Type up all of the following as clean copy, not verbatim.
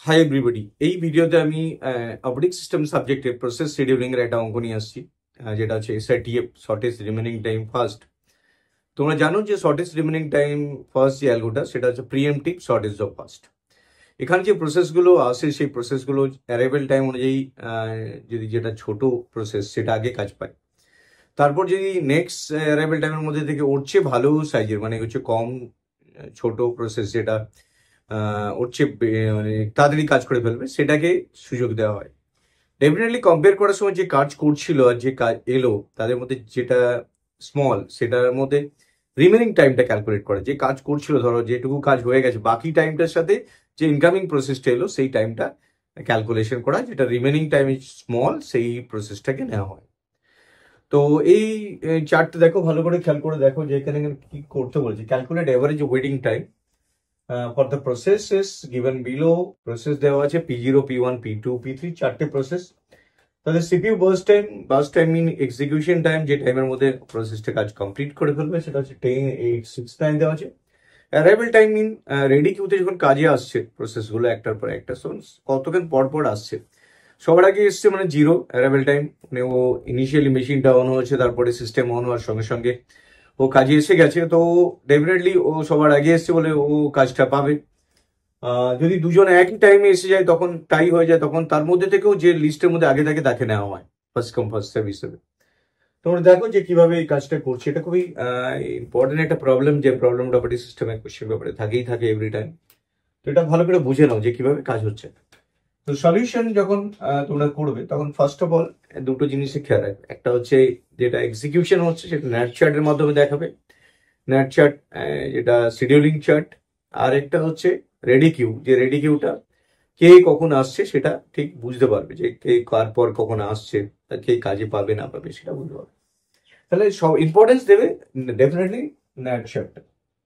Hi everybody, এই ভিডিওতে আমি অপারেটিং সিস্টেম সাবজেক্টে প্রসেস শিডিউলিং এর একটা অঙ্ক নিয়ে আসছি, যেটা হচ্ছে এসআরটিএফ, শর্টেস্ট রিমেনিং টাইম ফার্স্ট। তোমরা জানো যে শর্টেস্ট রিমেনিং টাইম ফার্স্ট যে অ্যালগোটা, সেটা হচ্ছে প্রিএমটিভ শর্টেস্ট অফ ফার্স্ট। এখানে যে প্রসেসগুলো আসে সেই প্রসেসগুলো অ্যারাইভেল টাইম অনুযায়ী যদি যেটা ছোট প্রসেস সেটা আগে কাজ পায়, তারপর যদি নেক্সট অ্যারাইভেল টাইমের মধ্যে থেকে ওর চেয়ে ভালো সাইজের, মানে হচ্ছে কম ছোট প্রসেস যেটা ওর চেয়ে মানে তাড়াতাড়ি কাজ করে ফেলবে, সেটাকে সুযোগ দেওয়া হয়। ডেফিনেটলি কম্পেয়ার করার সময় যে কাজ করছিল আর যে কাজ এলো তাদের মধ্যে যেটা স্মল, সেটার মধ্যে রিমেনিং টাইমটা ক্যালকুলেট করা। যে কাজ করছিল, ধরো যেটুকু কাজ হয়ে গেছে, বাকি টাইমটার সাথে যে ইনকামিং প্রসেসটা এলো সেই টাইমটা ক্যালকুলেশন করা, যেটা রিমেনিং টাইম ইজ স্মল, সেই প্রসেসটাকে নেওয়া হয়। তো এই চার্টটা দেখো, ভালো করে খেয়াল করে দেখো যে এখানে কি করতে বলেছে। Calculate average waiting time for the processes given below। Process দেওয়া আছে P0, P1, P2, P3, চারটে প্রসেস। তাহলে সিপিইউ বার্স্ট টাইম মিন এক্সিকিউশন টাইম, যে টাইমের মধ্যে প্রসেসটা কাজ কমপ্লিট করে ফেলবে, সেটা হচ্ছে 10, 8, 6 টাইম দেওয়া আছে। অ্যারাইভেল টাইম মিন রেডি কিউতে যখন কাজে আসছে প্রসেসগুলো একটার পর একটা, কতক্ষণ পর পর আসছে। সবার আগে এসছে মানে 0 অ্যারাইভেল টাইম, মানে ও ইনিশিয়ালি মেশিনটা অন হয়েছে, তারপরে সিস্টেম অন হওয়ার সঙ্গে সঙ্গে ও কাজে এসে গেছে। তো ডেফিনেটলি ও সবার আগে এসছে বলে ও কাজটা পাবে। যদি দুজন একই টাইমে এসে যায় তখন টাই হয়ে যায়, তখন তার মধ্যে থেকেও যে লিস্টের মধ্যে আগে থাকে তাকে নেওয়া হয় ফার্স্ট কাম ফার্স্ট সার্ভ হিসেবে। তোমরা দেখো যে কিভাবে এই কাজটা করছে। এটা খুবই ইম্পর্টেন্ট একটা প্রবলেম, যে প্রবলেমটা অপারেটিং সিস্টেমের কোশ্চেন ব্যাপারে থাকেই থাকে এভরি টাইম। তো এটা ভালো করে বুঝে নাও যে কিভাবে কাজ হচ্ছে। তো সলিউশন যখন তোমরা করবে, তখন ফার্স্ট অফ অল দুটো জিনিসে খেয়াল রাখবে। একটা হচ্ছে যেটা এক্সিকিউশন হচ্ছে সেটা ন্যাট চার্টের মাধ্যমে দেখাবে, ন্যাট চার্ট যেটা শিডিউলিং চার্ট। আর একটা হচ্ছে রেডি কিউ, যে রেডি কিউটা কে কখন আসছে সেটা ঠিক বুঝতে পারবে, যে কে কার পর কখন আসছে, কে কাজে পাবে না পাবে সেটা বুঝতে পারবে। তাহলে সব ইম্পর্টেন্স দেবে definitely Gantt chart.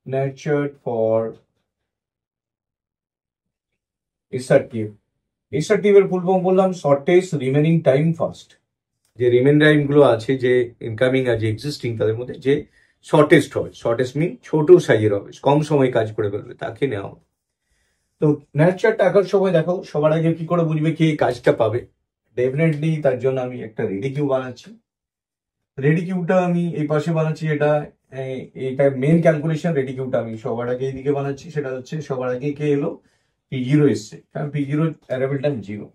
Gantt chart for SRTF. SRTF এর ফুল ফর্ম বললাম শর্টেস্ট রিমেনিং টাইম ফার্স্ট। যে রিমেনিং টাইম গুলো আছে, যে ইনকামিং আর যে এক্সিস্টিং, তাদের মধ্যে যে শর্টেস্ট হবে, শর্টেস্ট মিন ছোট সাইজের হবে, কম সময় কাজ করে ফেলবে, তাকে নেওয়া হবে। তো ন্যাট চার্ট আঁকার সময় দেখো সবার আগে কি করে বুঝবে কে কাজটা পাবে। ডেফিনেটলি তার জন্য আমি একটা রেডি কিউ বানাচ্ছি। রেডি কিউটা আমি এই পাশে বানাচ্ছি, এটা মেন ক্যালকুলেশন। রেডি কিউটা আমি সবার আগে এইদিকে বানাচ্ছি, সেটা হচ্ছে সবার আগে কে এলো, P0 এসছে, কারণ P0 অ্যারাইভেল টাইম 0।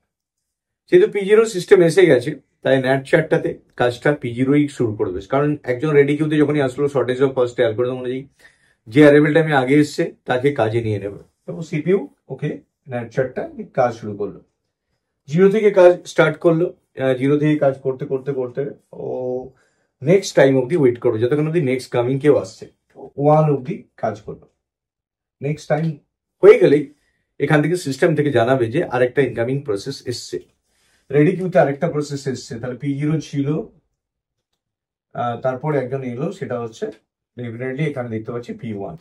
যেহেতু P0 সিস্টেম এসে গেছে, তাই ন্যাট চার্টটাতে কাজটা P0ই শুরু করবে। কারণ একজন রেডি কিউতে যখনই আসলো শর্টেজ অফ ফার্স্ট অ্যালগরিদম অনুযায়ী যে অ্যারাইভেল টাইমে আগে এসছে তাকে কাজে নিয়ে নেবে। তো সিপিইউ ওকে ন্যাট চার্টটা কাজ শুরু করলো, 0 থেকে কাজ স্টার্ট করলো। 0 থেকে কাজ করতে করতে করতে ও নেক্সট টাইম অবধি ওয়েট করবে, যতক্ষণ অবধি নেক্সট কামিং কেউ আসছে। 1 অবধি কাজ করলো। নেক্সট টাইম হয়ে গেলেই এখান থেকে সিস্টেম থেকে জানাবে যে আরেকটা ইনকামিং প্রসেস এসছে। রেডি কিউতে আরেকটা প্রসেস এসছে, তাহলে P0 ছিল, তারপরে একজন এলো, সেটা হচ্ছে ডেফিনেটলি এখানে দেখতে পাচ্ছি P1।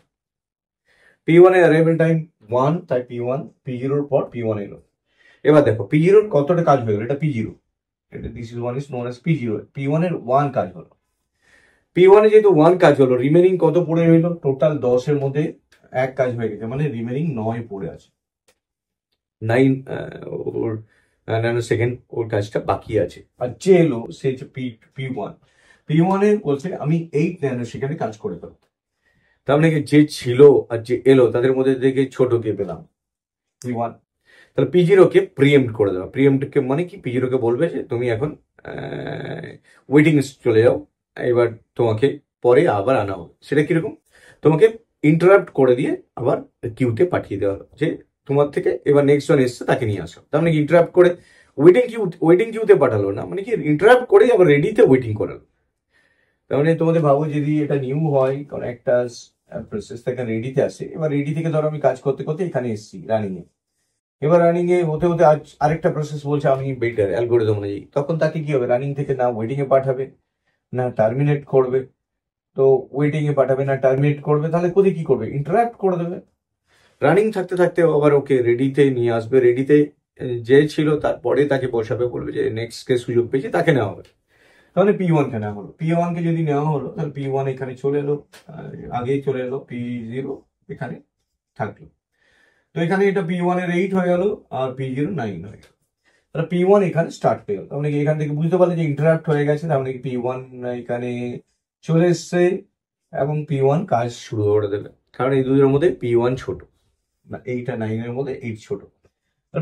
P1 এর অ্যারাইভেল টাইম 1, তাই P1, P0 এর পর P1 এলো। এবার দেখো P0 এর কতটা কাজ হয়ে গেল, এটা P0, এটা this is one is known as P0। P1 এর 1 কাজ হলো। P1 এ যেহেতু 1 কাজ হলো, রিমেনিং কত পড়ে রইলো, টোটাল 10 এর মধ্যে 1 কাজ হয়ে গেছে, মানে রিমেনিং 9 পড়ে আছে। 9 ওর ন্যানো সেকেন্ড ওর কাজটা বাকি আছে। আর যে এলো সে হচ্ছে P1। P1 এর বলছে আমি 8 ন্যানো সেকেন্ডে কাজ করে ফেলবো। তার মানে যে ছিল আর যে এলো তাদের মধ্যে থেকে ছোট কে পেলাম, P1। তাহলে P0 কে প্রিএম্প্ট করে দেওয়া। প্রিএম্প্ট কে মানে কি, P0 কে বলবে যে তুমি এখন ওয়েটিং চলে যাও, এবার তোমাকে পরে আবার আনা হবে। সেটা কিরকম, তোমাকে ইন্টারাপ্ট করে দিয়ে আবার কিউতে পাঠিয়ে দেওয়া হলো, যে তোমার থেকে এবার নেক্সট জন এসছে তাকে নিয়ে আসো। তার মানে কি ইন্টারাপ্ট করে ওয়েটিং কিউতে পাঠালো না, মানে কি ইন্টারাপ্ট করে আবার রেডিতে ওয়েটিং করালো। তার মানে তোমাদের ভাবো যদি এটা নিউ হয়, কারণ একটা প্রসেস থেকে রেডিতে আসে, এবার রেডি থেকে ধরো আমি কাজ করতে করতে এখানে এসেছি রানিং এ, এবার রানিং এ হতে হতে আজ আরেকটা প্রসেস বলছে আমি বেটার অ্যালগোরিদম অনুযায়ী, তখন তাকে কি হবে, রানিং থেকে না ওয়েটিং এ পাঠাবে না টার্মিনেট করবে। তো ওয়েটিং এ পাঠাবে না টার্মিনেট করবে, তাহলে কোথায় কি করবে, ইন্টারাপ্ট করে দেবে। রানিং থাকতে থাকতে আবার ওকে রেডিতে নিয়ে আসবে, রেডিতে যে ছিল তারপরে তাকে বসাবে, বলবে যে নেক্সট কে সুযোগ পেয়েছে তাকে নেওয়া হবে। তাহলে P1 কে নেওয়া হলো। P1 কে যদি নেওয়া হলো, তাহলে P1 এখানে চলে এলো, আগেই চলে এলো, P0 এখানে থাকলো। তো এখানে এটা P1 এর 8 হয়ে গেল আর P0 9 হয়ে গেল। তাহলে P1 এখানে স্টার্ট হয়ে গেল। তার মানে এখান থেকে বুঝতে পারলে যে ইন্টারাপ্ট হয়ে গেছে, তার মানে P1 এখানে চলে এসছে এবং P1 কাজ শুরু করে দেবে, কারণ এই দুটোর মধ্যে P1 ছোট, না 8 আর 9 এর মধ্যে 8 ছোট।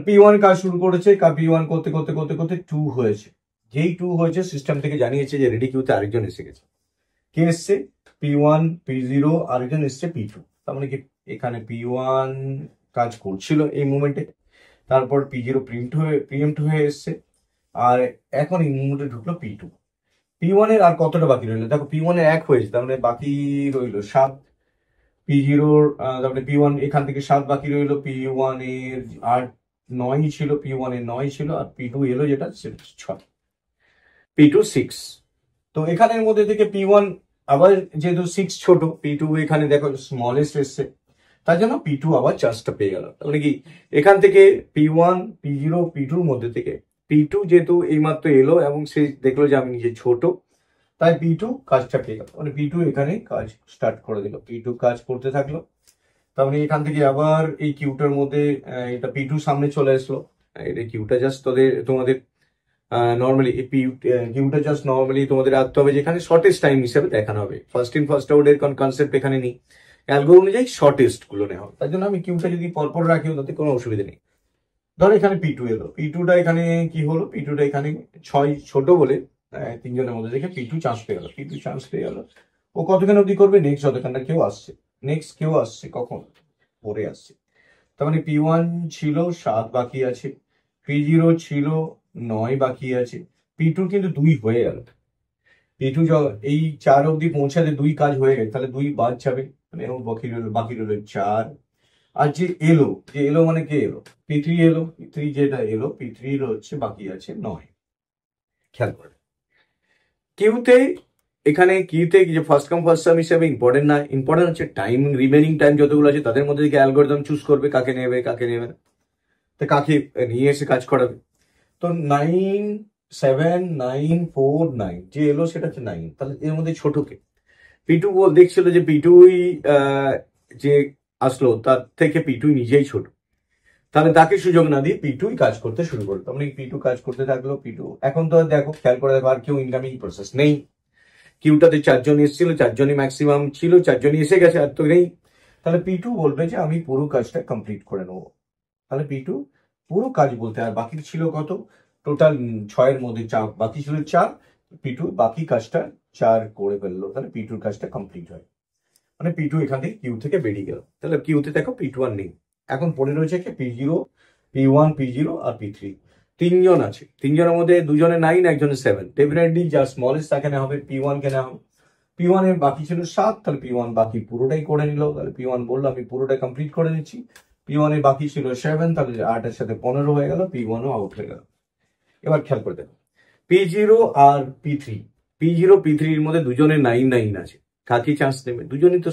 P1 কাজ শুরু করেছে, P1 করতে করতে করতে করতে 2 হয়েছে। যেই 2 হয়েছে সিস্টেম থেকে জানিয়েছে যে রেডি কিউতে আরেকজন এসে গেছে। কে এসছে? P1 P0 আরেকজন এসছে P2। তার মানে কি এখানে P1 কাজ করছিল এই মুভমেন্টে, তারপর P0 প্রিএম্প্ট হয়ে এসছে, আর এখন এই মুভমেন্টে ঢুকলো P2। P1 এর আর কতটা বাকি রইলো? দেখো P1 এর 1 হয়েছে, তার মানে বাকি রইলো 7। P0 তারপরে P1 এখান থেকে 7 বাকি রইলো, P1 এর 8 9 ছিল, P1 এর 9 ছিল, আর P2 এলো যেটা সেটা 6, P2 6। তো এখানের মধ্যে থেকে P1 আবার যেহেতু 6 ছোট, P2 এখানে দেখো স্মলেস্ট এসছে, তার জন্য P2 আবার চান্সটা পেয়ে গেল। তাহলে কি এখান থেকে P1 P0 P2 মধ্যে থেকে P2 যেহেতু এইমাত্র এলো এবং সে দেখলো যে আমি নিজে ছোট, তাই P2 কাজটা পেয়ে গেল। মানে P2 এখানে কাজ স্টার্ট করে দিল, P2 কাজ করতে থাকলো। তার মানে এখান থেকে আবার এই কিউটার মধ্যে এটা P2 সামনে চলে আসলো। এটা কিউটা জাস্ট তোমাদের নর্মালি কিউটা জাস্ট নর্মালি তোমাদের রাখতে হবে যেখানে শর্টেস্ট টাইম হিসেবে দেখানো হবে। ফার্স্ট ইন ফার্স্ট আউট এর কনসেপ্ট এখানে নেই, অ্যালগো অনুযায়ী শর্টেস্ট গুলো নেওয়া হবে। তার জন্য আমি কিউটা যদি পরপর রাখি তাতে কোনো অসুবিধা নেই। ধরো এখানে P2 এলো, P2টা এখানে কি হলো, P2টা এখানে 6 ছোট বলে তিনজনের মধ্যে দেখে P2 চান্স পেয়ে গেল। P2 চান্স পেয়ে গেল, ও কতক্ষণ অবধি করবে? নেক্সট যতক্ষণটা কেউ আসছে, নেক্সট কেউ আসছে কখন? পরে আসছে। তার মানে P1 ছিল 7 বাকি আছে, P0 ছিল 9 বাকি আছে, P2 কিন্তু 2 হয়ে গেল। P2 এই 4 অবধি পৌঁছাতে 2 কাজ হয়ে গেছে, তাহলে 2 বাদ যাবে, মানে বাকি রইল 4। আর যে এলো মানে কে এলো? P3 এলো, P3 যেটা এলো, P3 হচ্ছে বাকি আছে 9। খেয়াল করে কিউতে, এখানে কিউতে যে ফার্স্ট কাম ফার্স্ট সার্ভ হিসেবে ইম্পর্টেন্ট না, ইম্পর্টেন্ট হচ্ছে টাইম, রিমেনিং টাইম যতগুলো আছে তাদের মধ্যে থেকে অ্যালগরিদম চুজ করবে কাকে নেবে কাকে নেবে না, তো কাকে নিয়ে এসে কাজ করাবে। তো 9 7 9 4 9 যে এলো সেটা হচ্ছে 9, তাহলে এর মধ্যে ছোটকে P2 দেখছিল যে P2 যে আসলো তার থেকে P2 নিজেই ছোট, তাহলে তাকে সুযোগ না দিয়ে P2 কাজ করতে শুরু করলো। তার মানে P2 কাজ করতে থাকলো। P2 এখন তো দেখো, খেয়াল করে দেখো, আর কেউ ইনকামিং প্রসেস নেই। কিউটাতে 4 জন এসেছিল, 4 জনই ম্যাক্সিমাম ছিল, 4 জনই এসে গেছে, আর তো নেই। তাহলে P2 বলবে যে আমি পুরো কাজটা কমপ্লিট করে নেবো। তাহলে P2 পুরো কাজ বলতে, আর বাকি ছিল কত? টোটাল 6 এর মধ্যে 4 বাকি ছিল, 4। P2 বাকি কাজটা 4 করে ফেললো, তাহলে P2 কাজটা কমপ্লিট হয়। মানে P2 এখান থেকে কিউ থেকে বেরিয়ে গেল। তাহলে কিউতে দেখো P2 আর নেই, এখন পড়ে রয়েছে কি P0 P1 P0 আর P3। 3 জন আছে, 3 জনের মধ্যে 2 জনের 9 একজনের 7, ডেফিনেটলি যা স্মলেস্ট তাকে নেওয়া হবে, P1 কে নেওয়া হবে। P1 এর বাকি ছিল 7, তাহলে P1 বাকি পুরোটাই করে নিল। তাহলে P1 বললো আমি পুরোটা কমপ্লিট করে নিচ্ছি। P1 এর বাকি ছিল 7, তাহলে 8 এর সাথে 15 হয়ে গেল, P1 ও আউট হয়ে গেল। এবার খেয়াল করে দেখো P0 আর P3, P0 P3 এর মধ্যে দুজনের 9 9 আছে, কাকে চান্স দেবে? দুজনই তো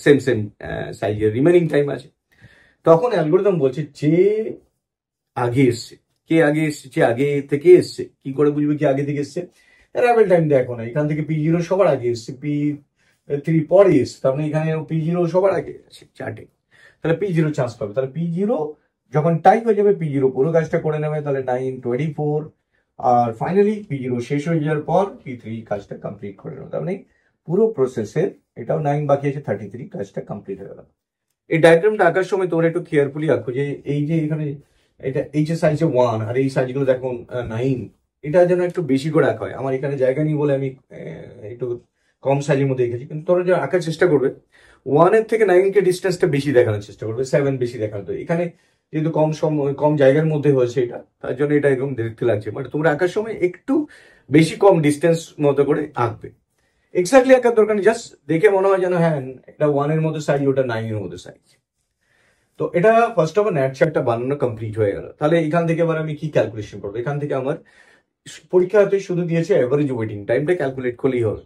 সেম সাইজের রিমেনিং টাইম আছে। তখন অ্যালগরিদম বলছে যে আগে এসছে, কে আগে এসছে? যে আগে থেকে এসছে। কি করে বুঝবে কি আগে থেকে এসছে? অ্যারাইভেল টাইম দেখো না, এখান থেকে P0 সবার আগে এসছে, P3 পরে এসছে, তার মানে এখানে P0 সবার আগে আছে চার্টে, তাহলে P0 চান্স পাবে। তাহলে P0 যখন টাইম হয়ে যাবে, P0 পুরো কাজটা করে নেবে, তাহলে 9 24, আর ফাইনালি P0 শেষ হয়ে যাওয়ার পর P3 কাজটা কমপ্লিট করে নেবে। তার মানে পুরো প্রসেসের এটাও 9 বাকি আছে, 33 কাজটা কমপ্লিট হয়ে গেল। এই ডায়াগ্রামটা আঁকার সময় তোমরা একটু কেয়ারফুলি আঁকো, যে এই যে এখানে এটা এই যে সাইজে 1 আর এই সাইজগুলো দেখো 9, এটা যেন একটু বেশি করে আঁকা হয়। আমার এখানে জায়গা নেই বলে আমি একটু কম সাইজের মধ্যে এঁকেছি, কিন্তু তোমরা যে আঁকার চেষ্টা করবে 1 এর থেকে 9 কে ডিস্টেন্সটা বেশি দেখানোর চেষ্টা করবে, 7 বেশি দেখানো। তো এখানে যেহেতু কম জায়গার মধ্যে হয়েছে এটা, তার জন্য এটা এরকম দেখতে লাগছে, বাট তোমরা আঁকার সময় একটু বেশি কম ডিস্টেন্স মতো করে আঁকবে। এক্স্যাক্টলি আঁকার দরকার নেই, জাস্ট দেখে মনে হয় যেন হ্যাঁ এটা 1 এর মধ্যে সাইজ, ওটা 9 এর মধ্যে সাইজ। তো এটা ফার্স্ট অফ অল ন্যাট চার্টটা বানানো কমপ্লিট হয়ে গেল। তাহলে এখান থেকে এবার আমি কি ক্যালকুলেশন করবো? এখান থেকে আমার পরীক্ষাতে শুধু দিয়েছে এভারেজ ওয়েটিং টাইমটা ক্যালকুলেট করলেই হবে।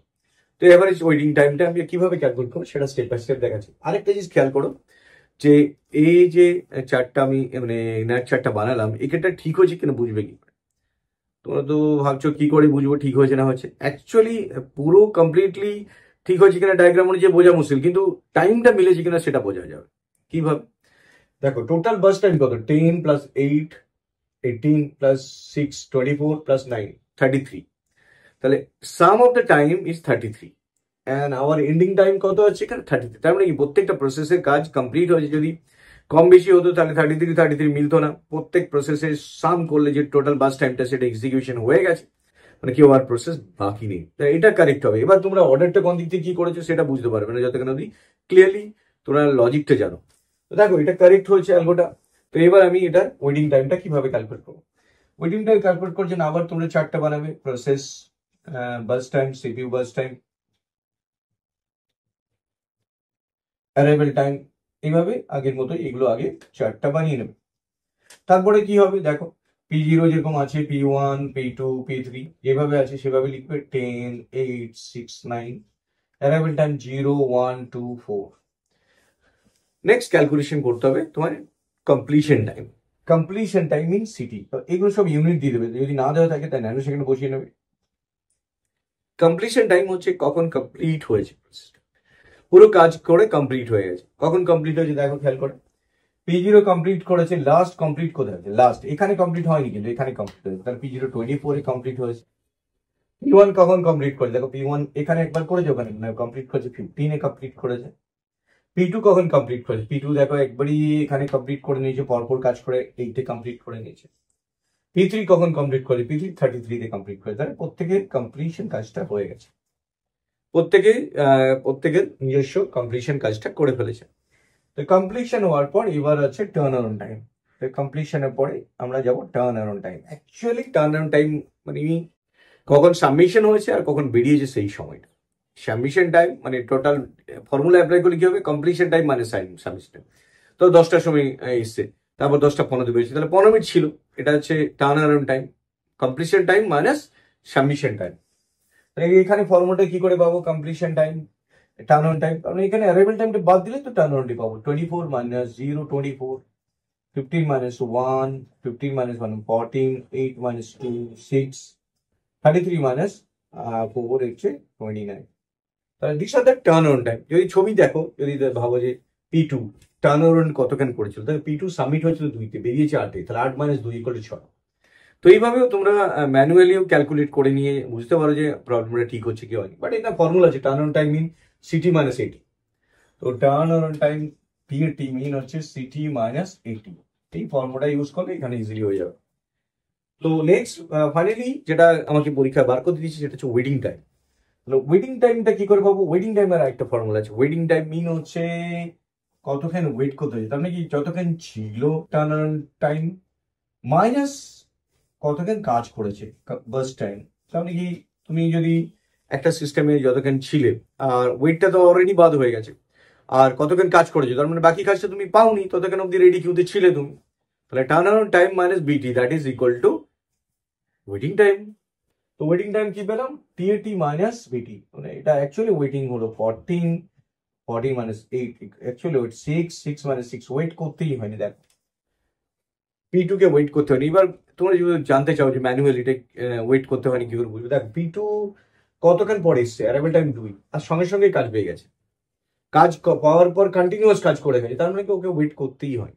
তো এভারেজ ওয়েটিং টাইমটা আমি কিভাবে ক্যালকুলেট করবো সেটা স্টেপ বাই স্টেপ দেখাচ্ছি। আরেকটা জিনিস খেয়াল করো, যে এই যে চার্টটা আমি মানে ন্যাট চার্টটা বানালাম, এখানটা ঠিক হয়েছে কিনা বুঝবে কি করে? তোমরা তো ভাবছো কি করে বুঝবো ঠিক হয়েছে না হয়েছে। অ্যাকচুয়ালি পুরো কমপ্লিটলি ঠিক হয়েছে কিনা ডায়াগ্রাম অনুযায়ী বোঝা মুশকিল, কিন্তু টাইমটা মিলেছে কিনা সেটা বোঝা যাবে। কিভাবে? দেখো টোটাল বাস টাইম কত, 10 প্লাস 8 18 প্লাস 6 24 প্লাস 9 33। তাহলে sum of the time is 33 and our ending time কত আছে এখানে 33। তার মানে কি প্রত্যেকটা প্রসেসের কাজ কমপ্লিট হয়েছে। যদি কম বেশি হতো তাহলে 33 মিলতো না। প্রত্যেক প্রসেসের সাম করলে যে টোটাল বাস টাইমটা সেটা এক্সিকিউশন হয়ে গেছে, মানে কেউ আর প্রসেস বাকি নেই। এটা কারেক্ট হবে। এবার তোমরা অর্ডারটা কোন দিক থেকে কি করেছো সেটা বুঝতে পারবে না যতক্ষণ অব্দি ক্লিয়ারলি তোমরা লজিকটা জানো। তো দেখো এটা কারেক্ট হয়েছে অ্যালগোটা। তো এবার আমি এটার ওয়েটিং টাইমটা কিভাবে ক্যালকুলেট করবো। ওয়েটিং টাইম ক্যালকুলেট করছে না, আবার তোমরা চার্টটা বানাবে। প্রসেস বাস টাইম, সিপিইউ বাস টাইম, অ্যারাইভেল টাইম, এইভাবে আগের মতো এগুলো আগে চার্টটা বানিয়ে নেবে। তারপরে কি হবে দেখো, P0 যেরকম আছে, P1 P2 P3 যেভাবে আছে সেভাবে লিখবে 10 8 6 9, অ্যারাইভেল টাইম 0 1 2 4। নেক্সট ক্যালকুলেশন করতে হবে তোমার completion time. Completion time in city, এগুলো সব ইউনিট দিয়ে দেবে, যদি না দেওয়া থাকে তাই ন্যানো সেকেন্ডে বসিয়ে নেবে। কমপ্লিশন টাইম হচ্ছে কখন কমপ্লিট হয়েছে, পুরো কাজ করে কমপ্লিট হয়ে গেছে। কখন কমপ্লিট হয়েছে দেখো খেয়াল করে, P0 কমপ্লিট করেছে, লাস্ট কমপ্লিট কোথায় আছে, লাস্ট এখানে কমপ্লিট হয়নি কিন্তু এখানে কমপ্লিট হয়েছে, তাহলে P0 24 এ কমপ্লিট হয়েছে। P1 কখন কমপ্লিট করেছে দেখো, P1 এখানে একবার করেছে, ওখানে কমপ্লিট করেছে 15 এ কমপ্লিট করেছে। P2 কখন কমপ্লিট করেছে, P2 দেখো একবারই এখানে কমপ্লিট করে নিয়েছে, পরপর কাজ করে 8 এ কমপ্লিট করে নিয়েছে। P3 কখন কমপ্লিট করে, P3 33 তে কমপ্লিট করে, তাহলে প্রত্যেকের কমপ্লিশন কাজটা হয়ে গেছে। প্রত্যেকের নিজস্ব কমপ্লিশন কাজটা করে ফেলেছে। তো কমপ্লিশন হওয়ার পর এবার আছে টার্ন অ্যারাউন্ড টাইম। তো কমপ্লিশনের পরে আমরা যাব turn around time. Actually turn around time মানে কখন সাবমিশন হয়েছে আর কখন বেরিয়েছে সেই সময়টা। সাবমিশন টাইম মানে টোটাল ফর্মুলা অ্যাপ্লাই করলে কি হবে, কমপ্লিশন টাইম মানে সাবমিশন টাইম। তো 10টার সময় এসছে, তারপর 10:15 বেরিয়েছে, তাহলে 15 মিনিট ছিল। এটা হচ্ছে turn around time, completion time minus submission time. এখানে ফর্মুলাটা কি করে পাবো, completion time turn on time, কারণ এখানে অ্যারাইভেল টাইমটা বাদ দিলে তো টার্ন অনটি পাবো। 24 minus 0 24, 15 minus 1 15 minus 1 14, 8 minus 2 6, 33 minus 4 হচ্ছে 29। তাহলে this are the turn on time. যদি ছবি দেখো, যদি ভাবো যে P2 টার্ন অন কতক্ষণ করেছিল, তাহলে P2 সাবমিট হয়েছিল 2-তে, বেরিয়েছে 8-এ, তাহলে 8 মাইনাস 2 = 6। তো এইভাবেও তোমরা ম্যানুয়ালিও ক্যালকুলেট করে নিয়ে বুঝতে পারো যে প্রবলেমটা ঠিক হচ্ছে কি হয়নি। বাট এটা ফর্মুলা আছে, turn on time Minh City minus 80। তো টার্ন অন টাইম TAT মিন হচ্ছে সিটি মাইনাস 80। এই ফর্মুলাটা ইউজ করলে এখানে ইজিলি হয়ে যাবে। তো নেক্সট ফাইনালি যেটা আমাকে পরীক্ষায় বার করতে দিচ্ছে সেটা হচ্ছে ওয়েটিং টাইম। ওয়েটিং টাইমটা কি করে পাবো, ওয়েটিং টাইমের একটা ফর্মুলা আছে। ওয়েটিং টাইম মিন হচ্ছে কতক্ষণ ওয়েট করতে হচ্ছে, তার মানে কি যতক্ষণ ছিল টার্ন অন টাইম মাইনাস কতক্ষণ কাজ করেছে বাস টাইম। তার মানে কি তুমি যদি একটা সিস্টেমে যতক্ষণ ছিলে আর ওয়েটটা তো অলরেডি বাদ হয়ে গেছে, আর কতক্ষণ কাজ করেছো, তার মানে বাকি কাজটা তুমি পাওনি, ততক্ষণ অব্দি রেডি কিউতে ছিলে তুমি। তাহলে টার্ন অন টাইম মাইনাস বিটি that is equal two waiting time. তো ওয়েটিং টাইম কি পেলাম, TAT মাইনাস বিটি। মানে এটা অ্যাকচুয়ালি ওয়েটিং হলো 14 40 minus 8, actually wait 6 minus 6, wait করতেই হয়নি। দেখো P2 কে ওয়েট করতে হয়নি। এবার তোমরা যদি জানতে চাও যে ম্যানুয়ালি এটা ওয়েট করতে হয়নি কি করে বুঝবে, দেখ P2 কতক্ষণ পরে এসছে, অ্যারাইভেল টাইম 2, আর সঙ্গে সঙ্গে কাজ পেয়ে গেছে। কাজ পাওয়ার পর কন্টিনিউয়াস কাজ করে গেছে, তার মানে কি ওকে ওয়েট করতেই হয়।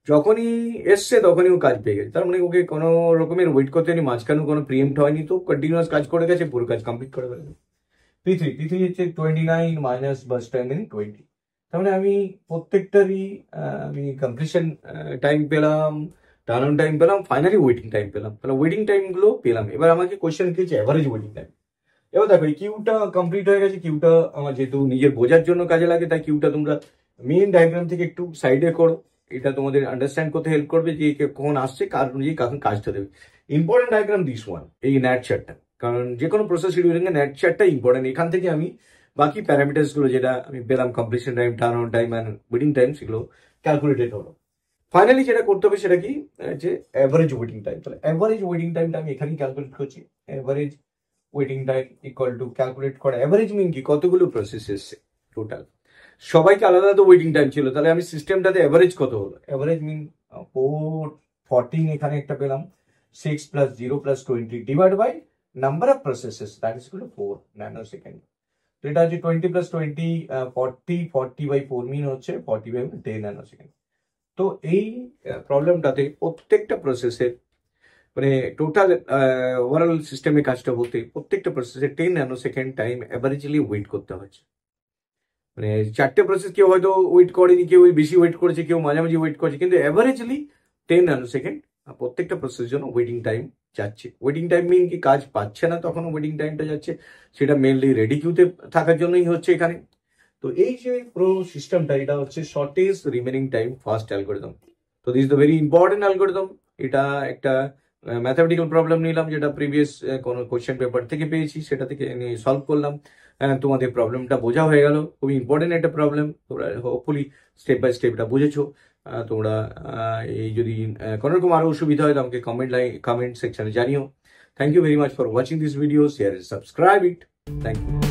যখনই এসছে তখনই ও কাজ পেয়ে গেছে, তার মানে ওকে কোনো রকমের ওয়েট করতে হয়নি, মাঝখানে কোনো প্রিএম্প্ট হয়নি, তো কন্টিনিউয়াস কাজ করে গেছে, পুরো কাজ কমপ্লিট করে ফেলেছে। P3 হচ্ছে 29 মাইনাস বাস টাইম ইন 20। তার মানে আমি প্রত্যেকটারই আমি কমপ্লিশন টাইম পেলাম, টার্ন অন টাইম পেলাম, ফাইনালি ওয়েটিং টাইম পেলাম। তাহলে ওয়েটিং টাইম গুলো পেলাম। এবার আমাকে কোয়েশ্চেন দিয়েছে অ্যাভারেজ ওয়েটিং টাইম। এবার দেখো এই কিউটা কমপ্লিট হয়ে গেছে, কিউটা আমার যেহেতু নিজের বোঝার জন্য কাজে লাগে, তাই কিউটা তোমরা মেইন ডায়াগ্রাম থেকে একটু সাইডে করো। এটা তোমাদের আন্ডারস্ট্যান্ড করতে হেল্প করবে যে কখন আসছে, কার অনুযায়ী কখন কাজটা দেবে। ইম্পর্টেন্ট ডায়াগ্রাম দিস ওয়ান, এই ন্যাট চার্টটা, কারণ যে কোনো প্রসেস শিডিউলিং এ ন্যাট চার্টটা ইম্পর্টেন্ট। এখান থেকে আমি বাকি প্যারামিটার্স গুলো যেটা আমি পেলাম, completion time, turn on time and waiting time, সেগুলো ক্যালকুলেটেড হলো। ফাইনালি যেটা করতে হবে সেটা কি, যে অ্যাভারেজ ওয়েটিং টাইম। তাহলে অ্যাভারেজ ওয়েটিং টাইমটা আমি এখানেই ক্যালকুলেট করছি। Average waiting time equal to calculate করা, অ্যাভারেজ মিন কি কতগুলো প্রসেস এসছে টোটাল, সবাইকে আলাদা আলাদা ওয়েটিং টাইম ছিল, তাহলে আমি সিস্টেমটাতে অ্যাভারেজ কত হলো, অ্যাভারেজ মিন 14 এখানে একটা পেলাম, 6 plus 0 plus 20 divide by number of processes that is equal to 4 nano second. তো এটা হচ্ছে 20 প্লাস 20 40 বাই 4 মিন হচ্ছে 40 বাই 10 ন্যানো সেকেন্ড। তো এই প্রবলেমটাতে প্রত্যেকটা প্রসেসের মানে টোটাল ওভারঅল সিস্টেমে কাজটা হতে প্রত্যেকটা প্রসেসে 10 nano second time averagely wait করতে হচ্ছে। মানে 4টে প্রসেস কেউ হয়তো ওয়েট করেনি, কেউ বেশি ওয়েট করেছে, কেউ মাঝামাঝি ওয়েট করেছে, কিন্তু অ্যাভারেজলি 10 ন্যানো সেকেন্ড প্রত্যেকটা প্রসেসের জন্য ওয়েটিং টাইম যাচ্ছে। ওয়েটিং টাইম মিন কি কাজ পাচ্ছে না তখনও ওয়েটিং টাইমটা যাচ্ছে, সেটা মেনলি রেডি কিউতে থাকার জন্যই হচ্ছে এখানে। তো এই যে পুরো সিস্টেমটা, এটা হচ্ছে shortage remaining time first algorithm. তো this the very important algorithm. এটা একটা ম্যাথামেটিক্যাল প্রবলেম নিলাম, যেটা প্রিভিয়াস কোনো কোয়েশ্চেন পেপার থেকে পেয়েছি, সেটা থেকে নিয়ে সলভ করলাম। তোমাদের প্রবলেমটা বোঝা হয়ে গেল, খুবই ইম্পর্টেন্ট একটা প্রবলেম। তোমরা হোপফুলি স্টেপ বাই স্টেপটা বুঝেছো। তোমরা এই যদি কোনো রকম আরো অসুবিধা হয় তো আমাকে কমেন্ট সেকশনে জানিও। Thank you very much for watching this video, share subscribe it. Thank you.